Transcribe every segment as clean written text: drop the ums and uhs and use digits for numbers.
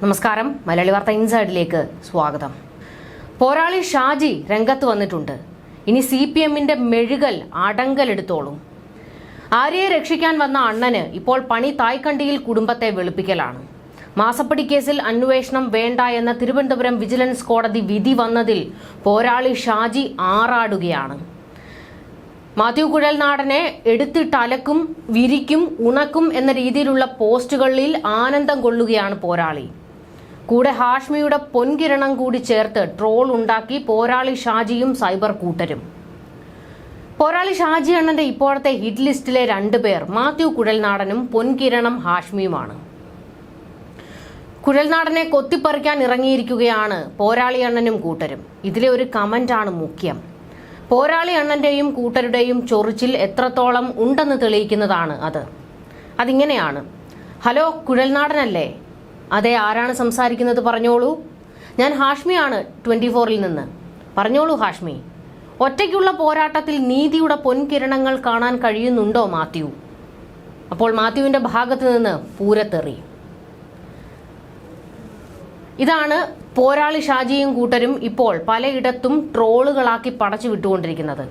നമസ്കാരം. മലയാളി വാർത്ത ഇൻസൈഡിലേക്ക് സ്വാഗതം. പോരാളി ഷാജി രംഗത്ത് വന്നിട്ടുണ്ട്. ഇനി CPMന്റെ മെഴുകൽ അടങ്കലെടുത്തോളും. ആര്യയെ രക്ഷിക്കാൻ വന്ന അണ്ണന് ഇപ്പോൾ പണി തായ്ക്കണ്ടിയിൽ കുടുംബത്തെ വെളുപ്പിക്കലാണ്. മാസപ്പടി കേസിൽ അന്വേഷണം വേണ്ട എന്ന തിരുവനന്തപുരം വിജിലൻസ് കോടതി വിധി വന്നതിൽ പോരാളി ഷാജി ആറാടുകയാണ്. മാത്യു കുഴൽനാടനെ എടുത്തിട്ട് അലക്കും, വിരിക്കും, ഉണക്കും എന്ന രീതിയിലുള്ള പോസ്റ്റുകളിൽ ആനന്ദം കൊള്ളുകയാണ് പോരാളി. കൂടെ ഹാഷ്മിയുടെ പൊൻകിരണം കൂടി ചേർത്ത് ട്രോൾ ഉണ്ടാക്കി പോരാളി ഷാജിയും സൈബർ കൂട്ടരും. പോരാളി ഷാജി അണ്ണന്റെ ഇപ്പോഴത്തെ ഹിറ്റ് ലിസ്റ്റിലെ രണ്ടുപേർ മാത്യു കുഴൽനാടനും പൊൻകിരണം ഹാഷ്മിയുമാണ്. കുഴൽനാടനെ കൊത്തിപ്പറിക്കാൻ ഇറങ്ങിയിരിക്കുകയാണ് പോരാളി അണ്ണനും കൂട്ടരും. ഇതിലെ ഒരു കമന്റാണ് മുഖ്യം. പോരാളി അണ്ണന്റെയും കൂട്ടരുടെയും ചൊറിച്ചിൽ എത്രത്തോളം ഉണ്ടെന്ന് തെളിയിക്കുന്നതാണ് അത്. അതിങ്ങനെയാണ്: ഹലോ, കുഴൽനാടനല്ലേ? അതെ, ആരാണ് സംസാരിക്കുന്നത്? പറഞ്ഞോളൂ. ഞാൻ ഹാഷ്മിയാണ്, 24-ൽ നിന്ന്. പറഞ്ഞോളൂ ഹാഷ്മി. ഒറ്റയ്ക്കുള്ള പോരാട്ടത്തിൽ നീതിയുടെ പൊൻകിരണങ്ങൾ കാണാൻ കഴിയുന്നുണ്ടോ മാത്യു? അപ്പോൾ മാത്യുവിന്റെ ഭാഗത്ത് നിന്ന് പൂരത്തെറി. ഇതാണ് പോരാളി ഷാജിയും കൂട്ടരും ഇപ്പോൾ പലയിടത്തും ട്രോളുകളാക്കി പടച്ചു വിട്ടുകൊണ്ടിരിക്കുന്നത്.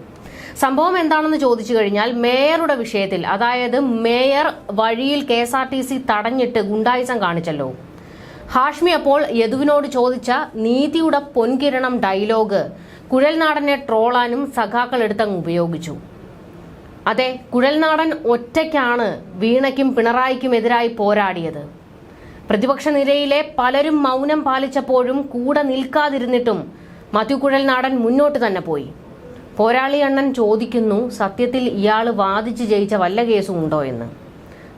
സംഭവം എന്താണെന്ന് ചോദിച്ചു കഴിഞ്ഞാൽ, മേയറുടെ വിഷയത്തിൽ, അതായത് മേയർ വഴിയിൽ KSRTC തടഞ്ഞിട്ട് ഗുണ്ടായിസം കാണിച്ചല്ലോ. ഹാഷ്മി അപ്പോൾ യദുവിനോട് ചോദിച്ച നീതിയുടെ പൊൻകിരണം ഡയലോഗ് കുഴൽനാടനെ ട്രോളാനും സഖാക്കൾ എടുത്തങ്ങ് ഉപയോഗിച്ചു. അതെ, കുഴൽനാടൻ ഒറ്റയ്ക്കാണ് വീണയ്ക്കും പിണറായിക്കും എതിരായി പോരാടിയത്. പ്രതിപക്ഷ നിരയിലെ പലരും മൗനം പാലിച്ചപ്പോഴും കൂടെ നിൽക്കാതിരുന്നിട്ടും മാത്യു കുഴൽനാടൻ മുന്നോട്ട് തന്നെ പോയി. പോരാളി അണ്ണൻ ചോദിക്കുന്നു, സത്യത്തിൽ ഇയാൾ വാദിച്ച് ജയിച്ച വല്ല കേസും ഉണ്ടോ എന്ന്.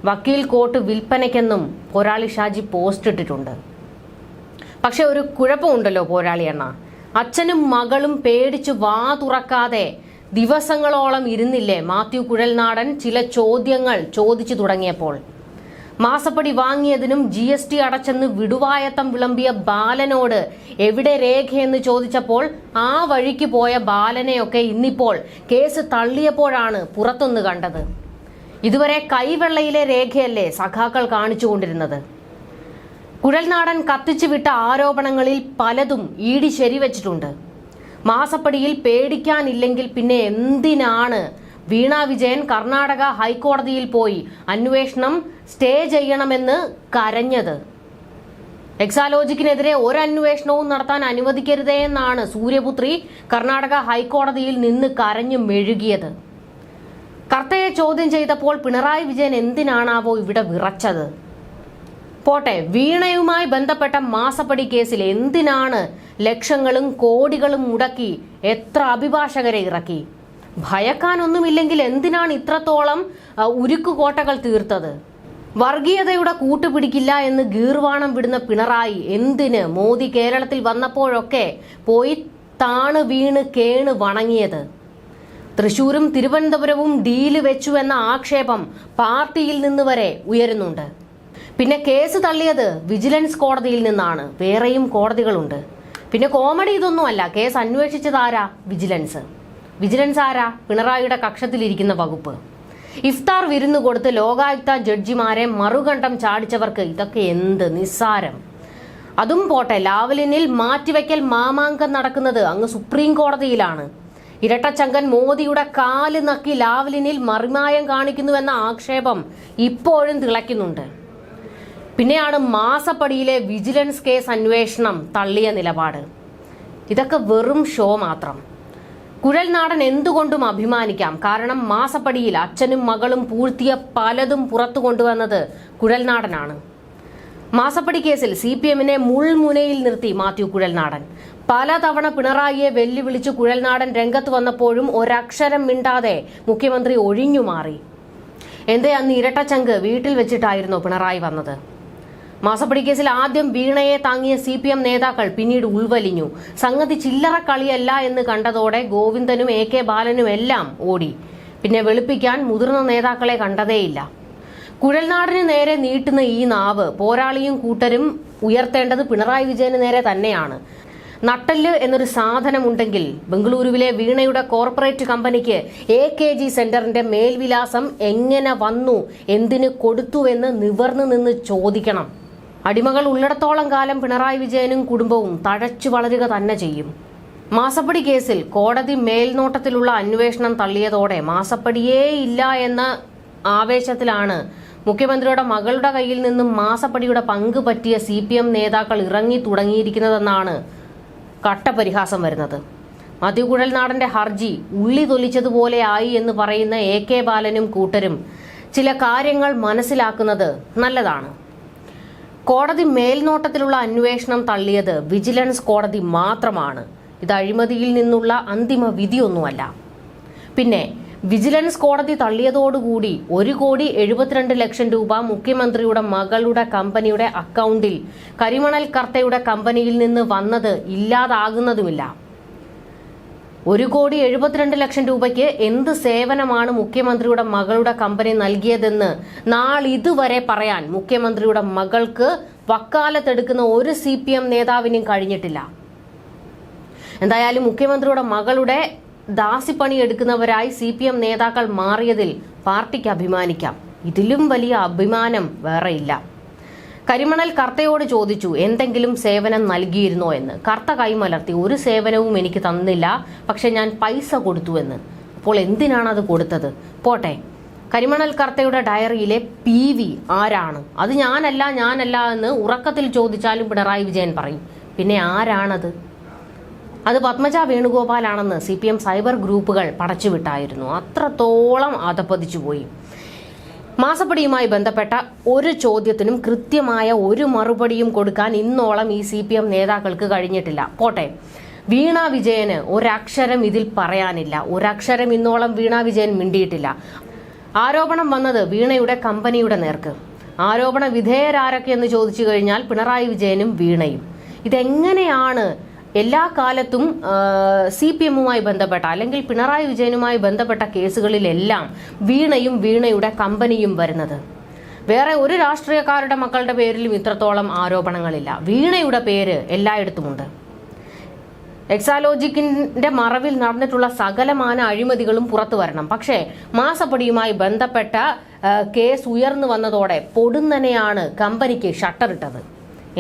വക്കീൽ കോട്ട് വിൽപ്പനയ്ക്കെന്നും പോരാളി ഷാജി പോസ്റ്റ് ഇട്ടിട്ടുണ്ട്. പക്ഷെ ഒരു കുഴപ്പമുണ്ടല്ലോ പോരാളി അണ്ണ. അച്ഛനും മകളും പേടിച്ച് വാ തുറക്കാതെ ദിവസങ്ങളോളം ഇരുന്നില്ലേ മാത്യു കുഴൽനാടൻ ചില ചോദ്യങ്ങൾ ചോദിച്ചു തുടങ്ങിയപ്പോൾ? മാസപ്പടി വാങ്ങിയതിനും GST അടച്ചെന്ന് വിടുവായത്തം വിളമ്പിയ ബാലനോട് എവിടെ രേഖയെന്ന് ചോദിച്ചപ്പോൾ ആ വഴിക്ക് പോയ ബാലനെയൊക്കെ ഇന്നിപ്പോൾ കേസ് തള്ളിയപ്പോഴാണ് പുറത്തൊന്ന് കണ്ടത്. ഇതുവരെ കൈവെള്ളയിലെ രേഖയല്ലേ സഖാക്കൾ കാണിച്ചുകൊണ്ടിരുന്നത്? കുഴൽനാടൻ കത്തിച്ചു വിട്ട ആരോപണങ്ങളിൽ പലതും ED ശരിവച്ചിട്ടുണ്ട്. മാസപ്പടിയിൽ പേടിക്കാനില്ലെങ്കിൽ പിന്നെ എന്തിനാണ് വീണ വിജയൻ കർണാടക ഹൈക്കോടതിയിൽ പോയി അന്വേഷണം സ്റ്റേ ചെയ്യണമെന്ന് കരഞ്ഞത്? എക്സാലോജിക്കിനെതിരെ ഒരന്വേഷണവും നടത്താൻ അനുവദിക്കരുതേ എന്നാണ് സൂര്യപുത്രി കർണാടക ഹൈക്കോടതിയിൽ നിന്ന് കരഞ്ഞു മെഴുകിയത്. കർത്തയെ ചോദ്യം ചെയ്തപ്പോൾ പിണറായി വിജയൻ എന്തിനാണാവോ ഇവിടെ വിറച്ചത്? പോട്ടെ, വീണയുമായി ബന്ധപ്പെട്ട മാസപ്പടി കേസിൽ എന്തിനാണ് ലക്ഷങ്ങളും കോടികളും മുടക്കി എത്ര അഭിഭാഷകരെ ഇറക്കി? ഭയക്കാനൊന്നുമില്ലെങ്കിൽ എന്തിനാണ് ഇത്രത്തോളം ഉരുക്കുകോട്ടകൾ തീർത്തത്? വർഗീയതയുടെ കൂട്ടുപിടിക്കില്ല എന്ന് ഗീർവാണം വിടുന്ന പിണറായി എന്തിന് മോദി കേരളത്തിൽ വന്നപ്പോഴൊക്കെ പോയി താണ് വീണ് കേണ് വണങ്ങിയത്? തൃശൂരും തിരുവനന്തപുരവും ഡീല് വെച്ചു എന്ന ആക്ഷേപം പാർട്ടിയിൽ നിന്ന് വരെ ഉയരുന്നുണ്ട്. പിന്നെ കേസ് തള്ളിയത് വിജിലൻസ് കോടതിയിൽ നിന്നാണ്. വേറെയും കോടതികളുണ്ട്. പിന്നെ കോമഡി ഇതൊന്നുമല്ല. കേസ് അന്വേഷിച്ചതാരാ? വിജിലൻസ് ആരാ? പിണറായിയുടെ കക്ഷത്തിലിരിക്കുന്ന വകുപ്പ്. ഇഫ്താർ വിരുന്നു കൊടുത്ത് ലോകായുക്ത ജഡ്ജിമാരെ മറുകണ്ഠം ചാടിച്ചവർക്ക് ഇതൊക്കെ എന്ത് നിസ്സാരം. അതും പോട്ടെ, ലാവ്ലിനിൽ മാറ്റിവെക്കൽ മാമാങ്കം നടക്കുന്നത് അങ്ങ് സുപ്രീം കോടതിയിലാണ്. ഇരട്ടച്ചങ്കൻ മോദിയുടെ കാല് നക്കി ലാവ്ലിനിൽ മറിമായം കാണിക്കുന്നുവെന്ന ആക്ഷേപം ഇപ്പോഴും തിളയ്ക്കുന്നുണ്ട്. പിന്നെയാണ് മാസപ്പടിയിലെ വിജിലൻസ് കേസ് അന്വേഷണം തള്ളിയ നിലപാട്. ഇതൊക്കെ വെറും ഷോ മാത്രം. കുഴൽനാടൻ എന്തുകൊണ്ടും അഭിമാനിക്കാം. കാരണം മാസപ്പടിയിൽ അച്ഛനും മകളും പൂഴ്ത്തിയ പലതും പുറത്തു കൊണ്ടുവന്നത് കുഴൽനാടനാണ്. മാസപ്പടി കേസിൽ CPMനെ മുൾമുനയിൽ നിർത്തി മാത്യു കുഴൽനാടൻ. പലതവണ പിണറായിയെ വെല്ലുവിളിച്ച് കുഴൽനാടൻ രംഗത്ത് വന്നപ്പോഴും ഒരക്ഷരം മിണ്ടാതെ മുഖ്യമന്ത്രി ഒഴിഞ്ഞുമാറി. എന്തേ അന്ന് ഇരട്ടച്ചങ്ക് വീട്ടിൽ വെച്ചിട്ടായിരുന്നു പിണറായി വന്നത്? മാസപ്പടി കേസിൽ ആദ്യം വീണയെ താങ്ങിയ CPM നേതാക്കൾ പിന്നീട് ഉൾവലിഞ്ഞു. സംഗതി ചില്ലറ കളിയല്ല എന്ന് കണ്ടതോടെ ഗോവിന്ദനും AK ബാലനും എല്ലാം ഓടി. പിന്നെ വെളുപ്പിക്കാൻ മുതിർന്ന നേതാക്കളെ കണ്ടതേയില്ല. കുഴൽനാടിന് നേരെ നീട്ടുന്ന ഈ നാവ് പോരാളിയും കൂട്ടരും ഉയർത്തേണ്ടത് പിണറായി വിജയന് നേരെ തന്നെയാണ്. നട്ടല് എന്നൊരു സാധനമുണ്ടെങ്കിൽ ബംഗളൂരുവിലെ വീണയുടെ കോർപ്പറേറ്റ് കമ്പനിക്ക് AKG സെന്ററിന്റെ മേൽവിലാസം എങ്ങനെ വന്നു, എന്തിനു കൊടുത്തുവെന്ന് നിവർന്നു നിന്ന് ചോദിക്കണം. അടിമകൾ ഉള്ളിടത്തോളം കാലം പിണറായി വിജയനും കുടുംബവും തഴച്ചു വളരുക തന്നെ ചെയ്യും. മാസപ്പടി കേസിൽ കോടതി മേൽനോട്ടത്തിലുള്ള അന്വേഷണം തള്ളിയതോടെ മാസപ്പടിയേ ഇല്ല എന്ന ആവേശത്തിലാണ് മുഖ്യമന്ത്രിയുടെ മകളുടെ കയ്യിൽ നിന്നും മാസപ്പടിയുടെ പങ്ക് പറ്റിയ CPM നേതാക്കൾ ഇറങ്ങി തുടങ്ങിയിരിക്കുന്നതെന്നാണ് കട്ടപരിഹാസം വരുന്നത്. മധുകുഴൽനാടന്റെ ഹർജി ഉള്ളി തൊലിച്ചതുപോലെ ആയി എന്ന് പറയുന്ന AK ബാലനും കൂട്ടരും ചില കാര്യങ്ങൾ മനസ്സിലാക്കുന്നത് നല്ലതാണ്. കോടതി മേൽനോട്ടത്തിലുള്ള അന്വേഷണം തള്ളിയത് വിജിലൻസ് കോടതി മാത്രമാണ്. ഇത് അഴിമതിയിൽ നിന്നുള്ള അന്തിമ വിധിയൊന്നുമല്ല. പിന്നെ വിജിലൻസ് കോടതി തള്ളിയതോടുകൂടി 1,72,00,000 രൂപ മുഖ്യമന്ത്രിയുടെ മകളുടെ കമ്പനിയുടെ അക്കൗണ്ടിൽ കരിമണൽ കർത്തയുടെ കമ്പനിയിൽ നിന്ന് വന്നത് ഇല്ലാതാകുന്നതുമില്ല. 1,72,00,000 രൂപയ്ക്ക് എന്ത് സേവനമാണ് മുഖ്യമന്ത്രിയുടെ മകളുടെ കമ്പനി നൽകിയതെന്ന് നാളിതുവരെ പറയാൻ മുഖ്യമന്ത്രിയുടെ മകൾക്ക് വക്കാലത്തെടുക്കുന്ന ഒരു CPM നേതാവിനും കഴിഞ്ഞിട്ടില്ല. എന്തായാലും മുഖ്യമന്ത്രിയുടെ മകളുടെ ദാസിപ്പണി എടുക്കുന്നവരായി CPM നേതാക്കൾ മാറിയതിൽ പാർട്ടിക്ക് അഭിമാനിക്കാം. ഇതിലും വലിയ അഭിമാനം വേറെയില്ല. കരിമണൽ കർത്തയോട് ചോദിച്ചു എന്തെങ്കിലും സേവനം നൽകിയിരുന്നോ എന്ന്. കർത്ത കൈമലർത്തി, ഒരു സേവനവും എനിക്ക് തന്നില്ല, പക്ഷെ ഞാൻ പൈസ കൊടുത്തു എന്ന്. അപ്പോൾ എന്തിനാണ് അത് കൊടുത്തത്? പോട്ടെ, കരിമണൽ കർത്തയുടെ ഡയറിയിലെ PV ആരാണ്? അത് ഞാനല്ല എന്ന് ഉറക്കത്തിൽ ചോദിച്ചാലും പിണറായി വിജയൻ പറയും. പിന്നെ ആരാണത്? അത് പത്മജ വേണുഗോപാലാണെന്ന് CPM സൈബർ ഗ്രൂപ്പുകൾ പടച്ചുവിട്ടായിരുന്നു. അത്രത്തോളം അധപ്പതിച്ചുപോയി. മാസപ്പടിയുമായി ബന്ധപ്പെട്ട ഒരു ചോദ്യത്തിനും കൃത്യമായ ഒരു മറുപടിയും കൊടുക്കാൻ ഇന്നോളം ഈ CPM നേതാക്കൾക്ക് കഴിഞ്ഞിട്ടില്ല. പോട്ടെ, വീണ വിജയന് ഒരക്ഷരം ഇതിൽ പറയാനില്ല. ഒരക്ഷരം ഇന്നോളം വീണ വിജയൻ മിണ്ടിയിട്ടില്ല. ആരോപണം വന്നത് വീണയുടെ കമ്പനിയുടെ നേർക്ക്. ആരോപണ വിധേയരാരൊക്കെ എന്ന് ചോദിച്ചു കഴിഞ്ഞാൽ പിണറായി വിജയനും വീണയും. ഇതെങ്ങനെയാണ് എല്ലാ കാലത്തും CPMുമായി ബന്ധപ്പെട്ട അല്ലെങ്കിൽ പിണറായി വിജയനുമായി ബന്ധപ്പെട്ട കേസുകളിലെല്ലാം വീണയും വീണയുടെ കമ്പനിയും വരുന്നത്? വേറെ ഒരു രാഷ്ട്രീയക്കാരുടെ മക്കളുടെ പേരിലും ഇത്രത്തോളം ആരോപണങ്ങളില്ല. വീണയുടെ പേര് എല്ലായിടത്തുമുണ്ട്. എക്സാലോജിക്കിന്റെ മറവിൽ നടന്നിട്ടുള്ള സകലമാന അഴിമതികളും പുറത്തു വരണം. പക്ഷേ മാസപ്പടിയുമായി ബന്ധപ്പെട്ട കേസ് ഉയർന്നു വന്നതോടെ പൊടുന്നനെയാണ് കമ്പനിക്ക് ഷട്ടർ ഇട്ടത്.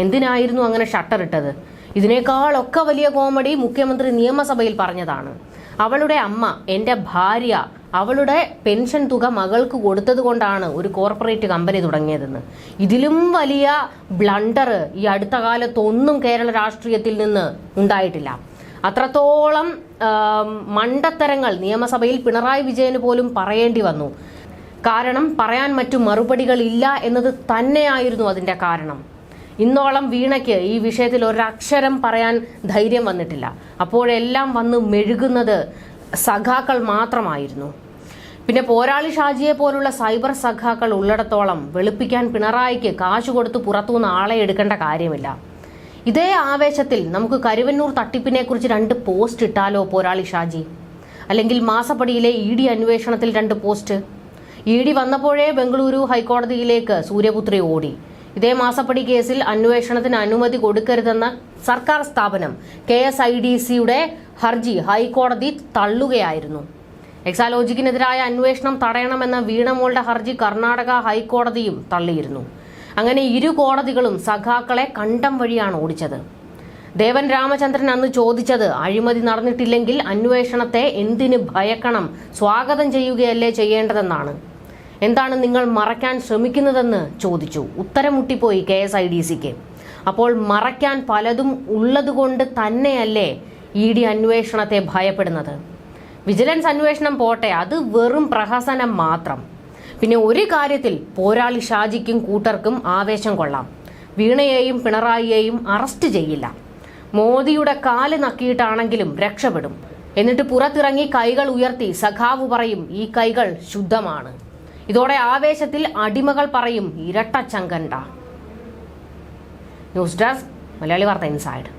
എന്തിനായിരുന്നു അങ്ങനെ ഷട്ടർ ഇട്ടത്? ഇതിനേക്കാളൊക്കെ വലിയ കോമഡി മുഖ്യമന്ത്രി നിയമസഭയിൽ പറഞ്ഞതാണ്. അവളുടെ അമ്മ, എൻ്റെ ഭാര്യ, അവളുടെ പെൻഷൻ തുക മകൾക്ക് കൊടുത്തത് കൊണ്ടാണ് ഒരു കോർപ്പറേറ്റ് കമ്പനി തുടങ്ങിയതെന്ന്. ഇതിലും വലിയ ബ്ലണ്ടർ ഈ അടുത്ത കാലത്തൊന്നും കേരള രാഷ്ട്രീയത്തിൽ നിന്ന് ഉണ്ടായിട്ടില്ല. അത്രത്തോളം മണ്ടത്തരങ്ങൾ നിയമസഭയിൽ പിണറായി വിജയന് പോലും പറയേണ്ടി വന്നു. കാരണം പറയാൻ മറ്റു മറുപടികളില്ല എന്നത് തന്നെയായിരുന്നു അതിൻ്റെ കാരണം. ഇന്നോളം വീണയ്ക്ക് ഈ വിഷയത്തിൽ ഒരക്ഷരം പറയാൻ ധൈര്യം വന്നിട്ടില്ല. അപ്പോഴെല്ലാം വന്ന് മെഴുകുന്നത് സഖാക്കൾ മാത്രമായിരുന്നു. പിന്നെ പോരാളി ഷാജിയെ പോലുള്ള സൈബർ സഖാക്കൾ ഉള്ളിടത്തോളം വെളുപ്പിക്കാൻ പിണറായിക്ക് കാശ് കൊടുത്ത് പുറത്തുനിന്ന് ആളെ എടുക്കേണ്ട കാര്യമില്ല. ഇതേ ആവേശത്തിൽ നമുക്ക് കരുവന്നൂർ തട്ടിപ്പിനെ കുറിച്ച് 2 പോസ്റ്റ് ഇട്ടാലോ പോരാളി ഷാജി? അല്ലെങ്കിൽ മാസപ്പടിയിലെ ED അന്വേഷണത്തിൽ 2 പോസ്റ്റ്. ED വന്നപ്പോഴേ ബംഗളൂരു ഹൈക്കോടതിയിലേക്ക് സൂര്യപുത്രി ഓടി. ഇതേ മാസപ്പടി കേസിൽ അന്വേഷണത്തിന് അനുമതി കൊടുക്കരുതെന്ന സർക്കാർ സ്ഥാപനം KSIDCയുടെ ഹർജി ഹൈക്കോടതി തള്ളുകയായിരുന്നു. എക്സാലോജിക്കിനെതിരായ അന്വേഷണം തടയണമെന്ന വീണമോളുടെ ഹർജി കർണാടക ഹൈക്കോടതിയും തള്ളിയിരുന്നു. അങ്ങനെ ഇരു കോടതികളും സഖാക്കളെ കണ്ടം വഴിയാണ് ഓടിച്ചത്. ദേവൻ രാമചന്ദ്രൻ അന്ന് ചോദിച്ചത് അഴിമതി നടന്നിട്ടില്ലെങ്കിൽ അന്വേഷണത്തെ എന്തിന് ഭയക്കണം, സ്വാഗതം ചെയ്യുകയല്ലേ ചെയ്യേണ്ടതെന്നാണ്. എന്താണ് നിങ്ങൾ മറയ്ക്കാൻ ശ്രമിക്കുന്നതെന്ന് ചോദിച്ചു. ഉത്തരം മുട്ടിപ്പോയി KSIDCക്ക്. അപ്പോൾ മറയ്ക്കാൻ പലതും ഉള്ളതുകൊണ്ട് തന്നെയല്ലേ ED അന്വേഷണത്തെ ഭയപ്പെടുന്നത്? വിജിലൻസ് അന്വേഷണം പോട്ടെ, അത് വെറും പ്രഹസനം മാത്രം. പിന്നെ ഒരു കാര്യത്തിൽ പോരാളി ഷാജിക്കും കൂട്ടർക്കും ആവേശം കൊള്ളാം. വീണയെയും പിണറായിയെയും അറസ്റ്റ് ചെയ്യില്ല. മോദിയുടെ കാല് നക്കിയിട്ടാണെങ്കിലും രക്ഷപ്പെടും. എന്നിട്ട് പുറത്തിറങ്ങി കൈകൾ ഉയർത്തി സഖാവ് പറയും ഈ കൈകൾ ശുദ്ധമാണ്. ഇതോടെ ആവേശത്തിൽ അടിമകൾ പറയും ഇരട്ടച്ചങ്കണ്ട. ന്യൂസ് ഡെസ്ക് മലയാളി വാർത്ത ഇൻസൈഡ്.